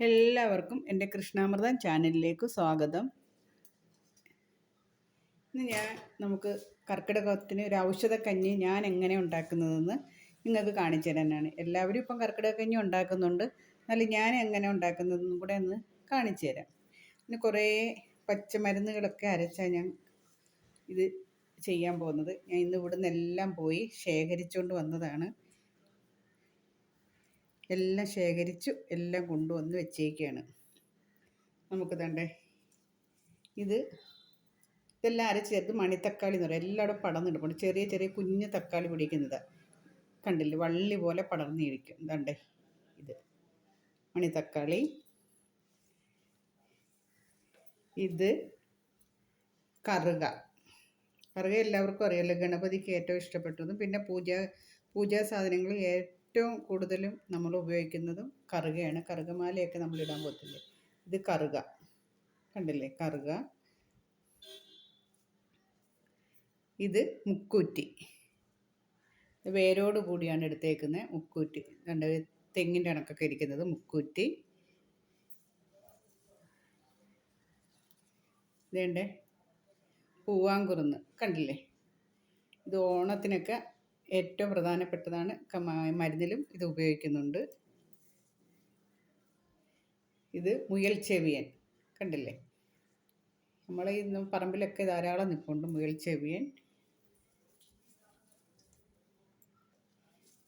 എല്ലാവർക്കും എൻ്റെ കൃഷ്ണാമൃതം ചാനലിലേക്ക് സ്വാഗതം. ഇന്ന് നമുക്ക് കർക്കിടകത്തിന് ഒരു ഔഷധക്കഞ്ഞി ഞാൻ എങ്ങനെ ഉണ്ടാക്കുന്നതെന്ന് നിങ്ങൾക്ക് കാണിച്ചു തരാനാണ്. എല്ലാവരും ഇപ്പം കർക്കിടകക്കഞ്ഞി ഉണ്ടാക്കുന്നുണ്ട്, എന്നാലും ഞാൻ എങ്ങനെ ഉണ്ടാക്കുന്നതെന്നും കൂടെ ഒന്ന് കാണിച്ചു തരാം. പിന്നെ കുറേ പച്ചമരുന്നുകളൊക്കെ അരച്ചാൽ ഞാൻ ഇത് ചെയ്യാൻ പോകുന്നത്. ഞാൻ ഇന്ന് ഇവിടുന്ന് എല്ലാം പോയി ശേഖരിച്ചുകൊണ്ട് വന്നതാണ്. എല്ലാം ശേഖരിച്ചു എല്ലാം കൊണ്ടുവന്ന് വെച്ചേക്കാണ്. നമുക്ക് തണ്ടേ ഇതെല്ലാം അരച്ച് ചേർത്ത് മണിത്തക്കാളി എന്ന് പറയും. എല്ലായിടും പടർന്നിടുമ്പോൾ ചെറിയ ചെറിയ കുഞ്ഞ് തക്കാളി പിടിക്കുന്നത് കണ്ടില്ലേ, വള്ളി പോലെ പടർന്നിരിക്കും. ഇതണ്ടേ ഇത് മണിത്തക്കാളി. ഇത് കറുക എല്ലാവർക്കും അറിയാമല്ലോ, ഗണപതിക്ക് ഏറ്റവും ഇഷ്ടപ്പെട്ടതും പിന്നെ പൂജാ സാധനങ്ങൾ ഏറ്റവും കൂടുതലും നമ്മൾ ഉപയോഗിക്കുന്നതും കറുകയാണ്. കറുകമാലയൊക്കെ നമ്മൾ ഇടാൻ പോകത്തില്ലേ, ഇത് കറുക കണ്ടില്ലേ, കറുക. ഇത് മുക്കൂറ്റി, വേരോട് കൂടിയാണ് എടുത്തേക്കുന്നത്. മുക്കൂറ്റി കണ്ട തെങ്ങിൻ്റെ കണക്കൊക്കെ ഇരിക്കുന്നത് മുക്കൂറ്റി. ഇതേണ്ടേ പൂവാങ്കുറുന്ന് കണ്ടില്ലേ, ഇത് ഓണത്തിനൊക്കെ ഏറ്റവും പ്രധാനപ്പെട്ടതാണ്. മരുന്നിലും ഇത് ഉപയോഗിക്കുന്നുണ്ട്. ഇത് മുയൽ ചെവിയൻ കണ്ടില്ലേ, നമ്മളെ ഇന്ന് പറമ്പിലൊക്കെ ധാരാളം നിൽപ്പുണ്ട് മുയൽ ചെവിയൻ.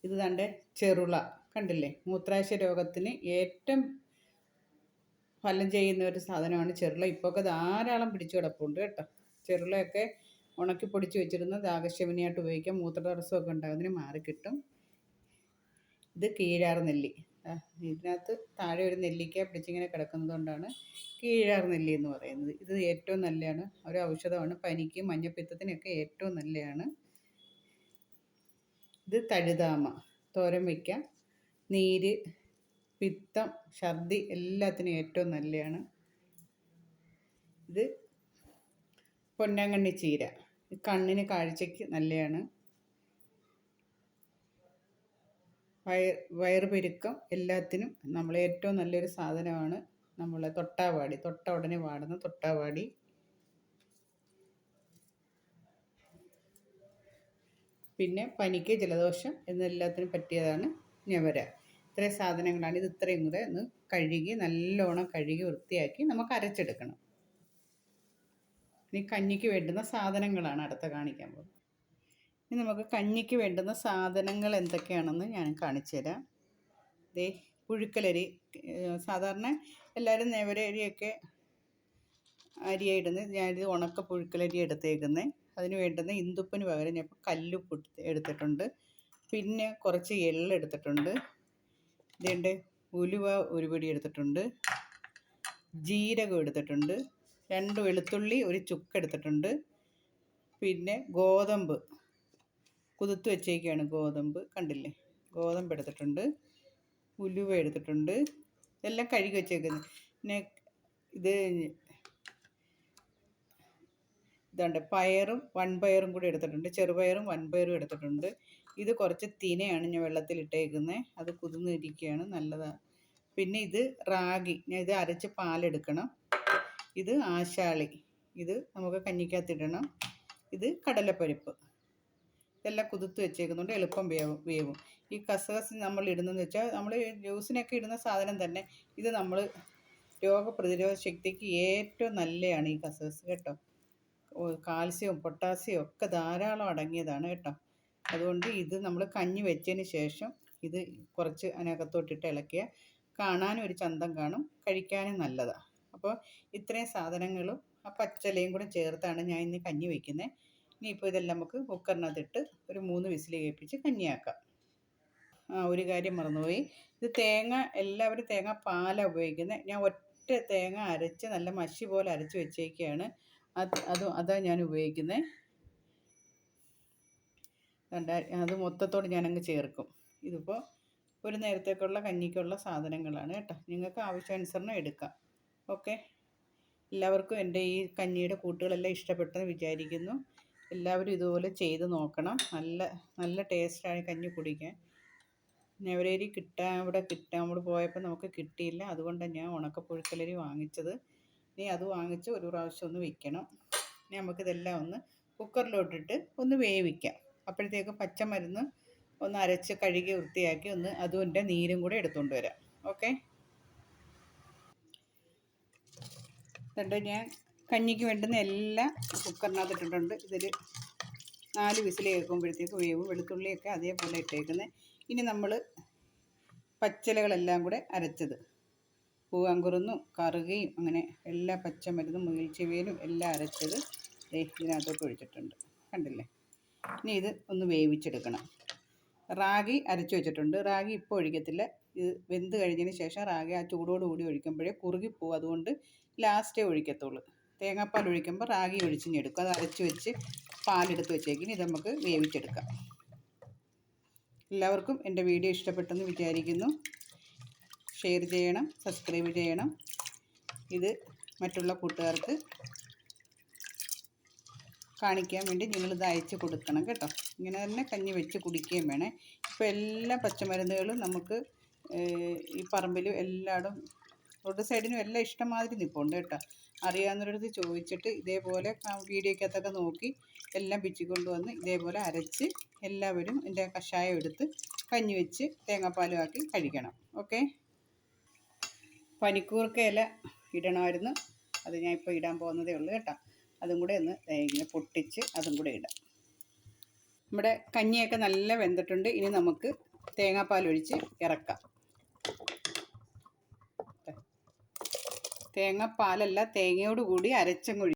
ഇത് തൻ്റെ ചെറുള കണ്ടില്ലേ, മൂത്രാശയ രോഗത്തിന് ഏറ്റവും ഫലം ചെയ്യുന്ന ഒരു സാധനമാണ് ചെറുള. ഇപ്പോഴൊക്കെ ധാരാളം പിടിച്ചു കിടപ്പുണ്ട് കേട്ടോ. ചെറുളയൊക്കെ ഉണക്കി പൊടിച്ച് വെച്ചിരുന്ന ദാഹശമനിയായിട്ട് ഉപയോഗിക്കാം. മൂത്രതടസ്സമൊക്കെ ഉണ്ടാകുന്നതിന് മാറിക്കിട്ടും. ഇത് കീഴാർ നെല്ലി. ഇതിനകത്ത് താഴെ ഒരു നെല്ലിക്ക പിടിച്ചിങ്ങനെ കിടക്കുന്നത് കൊണ്ടാണ് കീഴാർ നെല്ലി എന്ന് പറയുന്നത്. ഇത് ഏറ്റവും നല്ലതാണ്, ഒരു ഔഷധമാണ്. പനിക്ക് മഞ്ഞപ്പിത്തത്തിനൊക്കെ ഏറ്റവും നല്ലതാണ്. ഇത് തഴുതാമ, തോരൻ വയ്ക്കാം. നീര്, പിത്തം, ഛർദി എല്ലാത്തിനും ഏറ്റവും നല്ലതാണ്. ഇത് പൊന്നാങ്കണ്ണി ചീര, കണ്ണിന് കാഴ്ചയ്ക്ക് നല്ലതാണ്. വയറുപെരുക്കം എല്ലാത്തിനും നമ്മൾ ഏറ്റവും നല്ലൊരു സാധനമാണ്. നമ്മളെ തൊട്ടാവാടി, തൊട്ട ഉടനെ വാടുന്ന തൊട്ടാവാടി. പിന്നെ പനിക്ക്, ജലദോഷം എന്നെല്ലാത്തിനും പറ്റിയതാണ് ഞവര. ഇത്രയും സാധനങ്ങളാണ്. ഇത് ഇത്രയും കൂടെ ഒന്ന് കഴുകി നല്ലോണം കഴുകി വൃത്തിയാക്കി നമുക്ക് അരച്ചെടുക്കണം. ഇനി കഞ്ഞിക്ക് വേണ്ടുന്ന സാധനങ്ങളാണ് അടുത്ത കാണിക്കാൻ പോകുന്നത്. ഇനി നമുക്ക് കഞ്ഞിക്ക് വേണ്ടുന്ന സാധനങ്ങൾ എന്തൊക്കെയാണെന്ന് ഞാൻ കാണിച്ചു തരാം. ദേ പുഴുക്കലരി, സാധാരണ എല്ലാവരും നെവരരിയൊക്കെ അരിയാണ് ഇടുന്നത്. ഞാനിത് ഉണക്ക പുഴുക്കലരി എടുത്തേക്കുന്നത്. അതിന് വേണ്ടുന്ന ഇന്ദുപ്പിന് പകരം ഞാൻ ഇപ്പോൾ കല്ലുപ്പ് എടുത്തിട്ടുണ്ട്. പിന്നെ കുറച്ച് എള്ള് എടുത്തിട്ടുണ്ട്. ഇതേണ്ട ഉലുവ ഒരു പിടി എടുത്തിട്ടുണ്ട്. ജീരകം എടുത്തിട്ടുണ്ട്. 2 വെളുത്തുള്ളി, ഒരു ചുക്ക് എടുത്തിട്ടുണ്ട്. പിന്നെ ഗോതമ്പ് കുതിർത്ത് വെച്ചേക്കാണ്. ഗോതമ്പ് കണ്ടില്ലേ, ഗോതമ്പ് എടുത്തിട്ടുണ്ട്. ഉലുവ എടുത്തിട്ടുണ്ട്. ഇതെല്ലാം കഴുകി വെച്ചേക്കുന്നത്. പിന്നെ ഇതുണ്ട് പയറും വൻപയറും കൂടി എടുത്തിട്ടുണ്ട്. ചെറുപയറും വൻപയറും എടുത്തിട്ടുണ്ട്. ഇത് കുറച്ച് തിനയാണ് ഞാൻ വെള്ളത്തിലിട്ടേക്കുന്നത്, അത് കുതിർന്നിരിക്കുകയാണ്, നല്ലതാണ്. പിന്നെ ഇത് റാഗി, ഞാൻ ഇത് അരച്ച് പാലെടുക്കണം. ഇത് ആശാളി, ഇത് നമുക്ക് കഞ്ഞിക്കകത്തിടണം. ഇത് കടലപ്പരിപ്പ്. ഇതെല്ലാം കുതിർത്ത് വെച്ചേക്കുന്നുണ്ട്, എളുപ്പം വേവും. ഈ കസകസ് നമ്മൾ ഇടുന്നതെന്ന് വെച്ചാൽ നമ്മൾ ജ്യൂസിനൊക്കെ ഇടുന്ന സാധനം തന്നെ. ഇത് നമ്മൾ രോഗപ്രതിരോധ ശക്തിക്ക് ഏറ്റവും നല്ലതാണ് ഈ കസകസ് കേട്ടോ. കാൽസ്യവും പൊട്ടാസ്യവും ഒക്കെ ധാരാളം അടങ്ങിയതാണ് കേട്ടോ. അതുകൊണ്ട് ഇത് നമ്മൾ കഞ്ഞി വെച്ചതിന് ശേഷം ഇത് കുറച്ച് അതിനകത്തോട്ടിട്ട് ഇളക്കിയാൽ കാണാനും ഒരു ചന്തം കാണും, കഴിക്കാനും നല്ലതാണ്. അപ്പോൾ ഇത്രയും സാധനങ്ങളും ആ പച്ചിലയും കൂടെ ചേർത്താണ് ഞാൻ ഇന്ന് കഞ്ഞി വയ്ക്കുന്നത്. ഇനിയിപ്പോൾ ഇതെല്ലാം നമുക്ക് കുക്കറിനകത്തിട്ട് ഒരു 3 വിസിൽ കേൾപ്പിച്ച് കഞ്ഞിയാക്കാം. ഒരു കാര്യം മറന്നുപോയി, ഇത് തേങ്ങ, എല്ലാവരും തേങ്ങ പാലാണ് ഉപയോഗിക്കുന്നത്. ഞാൻ ഒറ്റ തേങ്ങ അരച്ച് നല്ല മഷി പോലെ അരച്ച് വെച്ചേക്കുകയാണ്. അതാണ് ഞാൻ ഉപയോഗിക്കുന്നത്. അത് മൊത്തത്തോട് ഞാനങ്ങ് ചേർക്കും. ഇതിപ്പോൾ ഒരു നേരത്തേക്കുള്ള കഞ്ഞിക്കുള്ള സാധനങ്ങളാണ് കേട്ടോ. നിങ്ങൾക്ക് ആവശ്യാനുസരണം എടുക്കാം. ഓക്കെ, എല്ലാവർക്കും എൻ്റെ ഈ കഞ്ഞിയുടെ കൂട്ടുകളെല്ലാം ഇഷ്ടപ്പെട്ടെന്ന് വിചാരിക്കുന്നു. എല്ലാവരും ഇതുപോലെ ചെയ്ത് നോക്കണം. നല്ല ടേസ്റ്റാണ് കഞ്ഞി കുടിക്കാൻ. ഞവരരി ഇവിടെ പോയപ്പോൾ നമുക്ക് കിട്ടിയില്ല. അതുകൊണ്ടാണ് ഞാൻ ഉണക്കപ്പുഴുക്കലരി വാങ്ങിച്ചത്. ഇനി അത് വാങ്ങിച്ച് ഒരു പ്രാവശ്യം ഒന്ന് വെക്കണം. ഇനി നമുക്കിതെല്ലാം ഒന്ന് കുക്കറിലോട്ടിട്ട് ഒന്ന് വേവിക്കാം. അപ്പോഴത്തേക്ക് പച്ചമരുന്ന് ഒന്ന് അരച്ച് കഴുകി വൃത്തിയാക്കി ഒന്ന് അതിൻ്റെ നീരും കൂടെ എടുത്തുകൊണ്ട് വരാം. ഓക്കെ. എന്നിട്ട് ഞാൻ കഞ്ഞിക്ക് വേണ്ടുന്ന എല്ലാം കുക്കറിനകത്ത് ഇട്ടിട്ടുണ്ട്. ഇതിൽ 4 വിസിൽ കേൾക്കുമ്പോഴത്തേക്ക് വേവും. വെളുത്തുള്ളിയൊക്കെ അതേപോലെ ഇട്ടേക്കുന്നത്. ഇനി നമ്മൾ പച്ചിലകളെല്ലാം കൂടെ അരച്ചത്, പൂവാങ്കുറുന്നും കറുകയും അങ്ങനെ എല്ലാ പച്ചമരുന്നും മുയൽച്ചെവിയനും എല്ലാം അരച്ചത് ഇതിനകത്തോട്ട് ഒഴിച്ചിട്ടുണ്ട്. കണ്ടില്ലേ? ഇനി ഇത് ഒന്ന് വേവിച്ചെടുക്കണം. റാഗി അരച്ച് വെച്ചിട്ടുണ്ട്. റാഗി ഇപ്പോൾ ഒഴിക്കത്തില്ല. ഇത് വെന്ത് കഴിഞ്ഞതിന് ശേഷം റാഗി ആ ചൂടോടുകൂടി ഒഴിക്കുമ്പോഴേ കുറുകിപ്പോവും. അതുകൊണ്ട് ലാസ്റ്റേ ഒഴിക്കത്തുള്ളൂ. തേങ്ങാപ്പാൽ ഒഴിക്കുമ്പോൾ റാഗി ഒഴിച്ചിഞ്ഞെടുക്കും. അത് അരച്ച് വെച്ച് പാലെടുത്ത് വെച്ചേക്കിന് ഇത് നമുക്ക് വേവിച്ചെടുക്കാം. എല്ലാവർക്കും എൻ്റെ വീഡിയോ ഇഷ്ടപ്പെട്ടെന്ന് വിചാരിക്കുന്നു. ഷെയർ ചെയ്യണം, സബ്സ്ക്രൈബ് ചെയ്യണം. ഇത് മറ്റുള്ള കൂട്ടുകാർക്ക് കാണിക്കാൻ വേണ്ടി നിങ്ങളിത് അയച്ച് കൊടുക്കണം കേട്ടോ. ഇങ്ങനെ തന്നെ കഞ്ഞി വെച്ച് കുടിക്കുകയും വേണേ. ഇപ്പോൾ എല്ലാ പച്ചമരുന്നുകളും നമുക്ക് ഈ പറമ്പിലും എല്ലായിടും റോഡ് സൈഡിനും എല്ലാം ഇഷ്ടംമാതിരി നിൽപ്പുണ്ട് കേട്ടോ. അറിയാവുന്നവരടുത്ത് ചോദിച്ചിട്ട് ഇതേപോലെ വീഡിയോക്കകത്തൊക്കെ നോക്കി എല്ലാം പിച്ചിക്കൊണ്ട് വന്ന് ഇതേപോലെ അരച്ച് എല്ലാവരും ഇതിൻ്റെ കഷായം എടുത്ത് കഞ്ഞി വെച്ച് തേങ്ങാപ്പാലും ആക്കി കഴിക്കണം. ഓക്കെ. പനിക്കൂർക്ക ഇല ഇടണമായിരുന്നു. അത് ഞാൻ ഇപ്പോൾ ഇടാൻ പോകുന്നതേ ഉള്ളൂ കേട്ടോ. അതും കൂടെ ഒന്ന് ഇങ്ങനെ പൊട്ടിച്ച് അതും കൂടെ ഇടാം. നമ്മുടെ കഞ്ഞിയൊക്കെ നല്ല വെന്തിട്ടുണ്ട്. ഇനി നമുക്ക് തേങ്ങാപ്പാലൊഴിച്ച് ഇറക്കാം. തേങ്ങാപ്പാലല്ല, തേങ്ങയോട് കൂടി അരച്ചങ്ങൊഴി